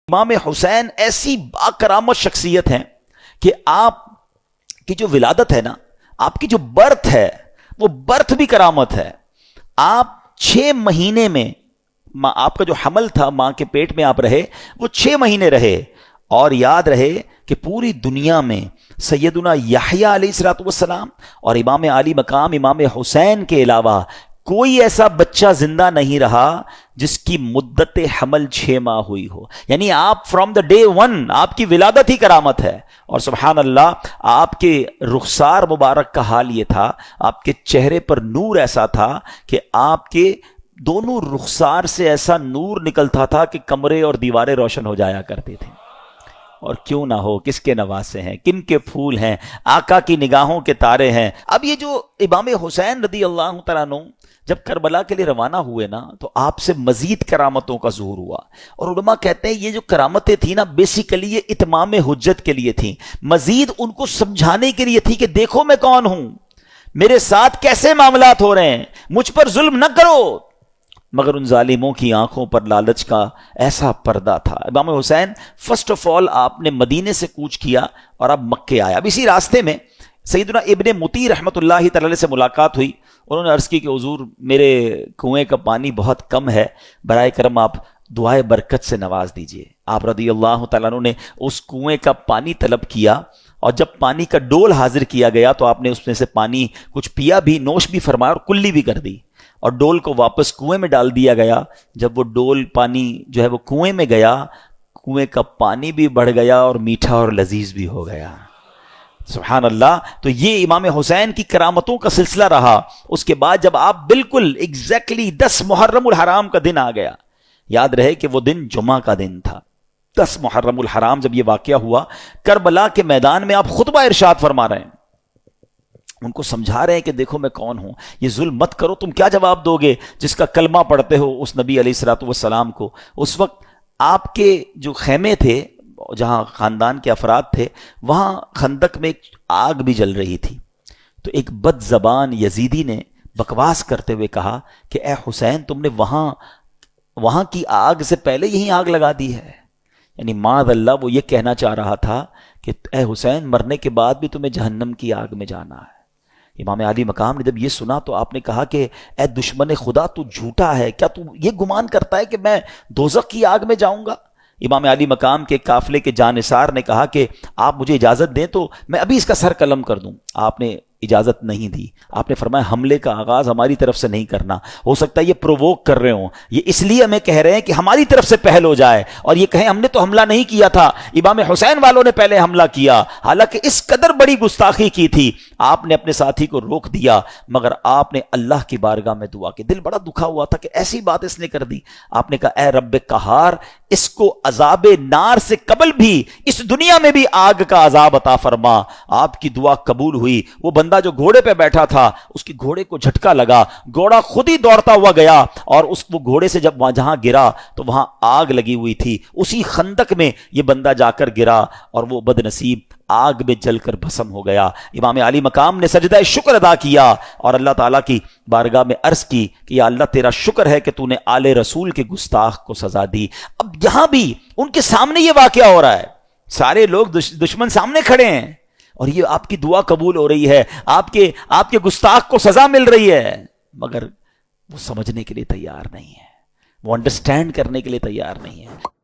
امام حسین ایسی باکرامت شخصیت ہیں کہ آپ کی جو ولادت ہے نا، آپ کی جو برتھ ہے وہ برتھ بھی کرامت ہے. آپ 6 مہینے میں آپ کا جو حمل تھا، ماں کے پیٹ میں آپ رہے، وہ 6 مہینے رہے. اور یاد رہے کہ پوری دنیا میں سیدنا یحییٰ علیہ الصلوۃ والسلام اور امام علی مقام امام حسین کے علاوہ کوئی ایسا بچہ زندہ نہیں رہا جس کی مدت حمل 6 ماہ ہوئی ہو. یعنی آپ فرام دا ڈے 1 آپ کی ولادت ہی کرامت ہے. اور سبحان اللہ، آپ کے رخسار مبارک کا حال یہ تھا، آپ کے چہرے پر نور ایسا تھا کہ آپ کے دونوں رخسار سے ایسا نور نکلتا تھا کہ کمرے اور دیواریں روشن ہو جایا کرتی تھیں. اور کیوں نہ ہو، کس کے نواسے ہیں، کن کے پھول ہیں، آقا کی نگاہوں کے تارے ہیں. اب یہ جو امام حسین رضی اللہ تعالیٰ عنہ جب کربلا کے لیے روانہ ہوئے نا، تو آپ سے مزید کرامتوں کا ظہور ہوا. اور علماء کہتے ہیں یہ جو کرامتیں تھیں نا، بیسیکلی یہ اتمام حجت کے لیے تھیں، مزید ان کو سمجھانے کے لیے تھی کہ دیکھو میں کون ہوں، میرے ساتھ کیسے معاملات ہو رہے ہیں، مجھ پر ظلم نہ کرو. مگر ان ظالموں کی آنکھوں پر لالچ کا ایسا پردہ تھا. امام حسین فرسٹ آف آل آپ نے مدینے سے کوچ کیا اور اب مکے آیا. اب اسی راستے میں سیدنا ابن مطیع رحمۃ اللہ تعالی سے ملاقات ہوئی. انہوں نے عرض کی کہ حضور میرے کنویں کا پانی بہت کم ہے، برائے کرم آپ دعائے برکت سے نواز دیجئے. آپ رضی اللہ تعالیٰ عنہ نے اس کنویں کا پانی طلب کیا، اور جب پانی کا ڈول حاضر کیا گیا تو آپ نے اس میں سے پانی کچھ پیا بھی، نوش بھی فرمایا اور کلی بھی کر دی. اور ڈول کو واپس کنویں میں ڈال دیا گیا. جب وہ ڈول پانی جو ہے وہ کنویں میں گیا، کنویں کا پانی بھی بڑھ گیا اور میٹھا اور لذیذ بھی ہو گیا. سبحان اللہ. تو یہ امام حسین کی کرامتوں کا سلسلہ رہا. اس کے بعد جب آپ بالکل ایگزیکٹلی 10 محرم الحرام کا دن آ گیا، یاد رہے کہ وہ دن جمعہ کا دن تھا. 10 محرم الحرام جب یہ واقعہ ہوا، کربلا کے میدان میں آپ خطبہ ارشاد فرما رہے ہیں، ان کو سمجھا رہے ہیں کہ دیکھو میں کون ہوں، یہ ظلم مت کرو. تم کیا جواب دو گے جس کا کلمہ پڑھتے ہو اس نبی علیہ الصلوۃ والسلام کو؟ اس وقت آپ کے جو خیمے تھے جہاں خاندان کے افراد تھے، وہاں خندق میں ایک آگ بھی جل رہی تھی. تو ایک بد زبان یزیدی نے بکواس کرتے ہوئے کہا کہ اے حسین، تم نے وہاں کی آگ سے پہلے یہی آگ لگا دی ہے. یعنی معاذ اللہ وہ یہ کہنا چاہ رہا تھا کہ اے حسین، مرنے کے بعد بھی تمہیں جہنم کی آگ میں جانا ہے. امام علی مقام نے جب یہ سنا تو آپ نے کہا کہ اے دشمن خدا، تو جھوٹا ہے، کیا تو یہ گمان کرتا ہے کہ میں دوزخ کی آگ میں جاؤں گا؟ امام علی مقام کے قافلے کے جانثار نے کہا کہ آپ مجھے اجازت دیں تو میں ابھی اس کا سر قلم کر دوں. آپ نے اجازت نہیں دی. آپ نے فرمایا حملے کا آغاز ہماری طرف سے نہیں کرنا، ہو سکتا ہے یہ پرووک کر رہے ہوں، یہ اس لیے ہمیں کہہ رہے ہیں کہ ہماری طرف سے پہل ہو جائے اور یہ کہیں ہم نے تو حملہ نہیں کیا تھا، امام حسین والوں نے پہلے حملہ کیا. حالانکہ اس قدر بڑی گستاخی کی تھی. آپ نے اپنے ساتھی کو روک دیا، مگر آپ نے اللہ کی بارگاہ میں دعا کی. دل بڑا دکھا ہوا تھا کہ ایسی بات اس نے کر دی. آپ نے کہا اے رب قہار، اس کو عذاب نار سے قبل بھی اس دنیا میں بھی آگ کا عذاب عطا فرما. آپ کی دعا قبول ہوئی. وہ بندہ جو گھوڑے پہ بیٹھا تھا، اس کی گھوڑے کو جھٹکا لگا، گھوڑا خود ہی دوڑتا ہوا گیا اور وہ گھوڑے سے جب جہاں گرا تو وہاں آگ لگی ہوئی تھی. اسی خندق میں یہ بندہ جا کر گرا اور وہ بد نصیب آگ میں جل کر بھسم ہو گیا. امام علی مقام نے سجدہ شکر ادا کیا اور اللہ تعالیٰ کی بارگاہ میں عرض کی کہ یا اللہ، تیرا شکر ہے کہ تو نے آل رسول کے گستاخ کو سزا دی. اب یہاں بھی ان کے سامنے یہ واقعہ ہو رہا ہے، سارے لوگ دشمن سامنے کھڑے ہیں اور یہ آپ کی دعا قبول ہو رہی ہے، آپ کے گستاخ کو سزا مل رہی ہے، مگر وہ سمجھنے کے لیے تیار نہیں ہے، وہ انڈرسٹینڈ کرنے کے لیے تیار نہیں ہے.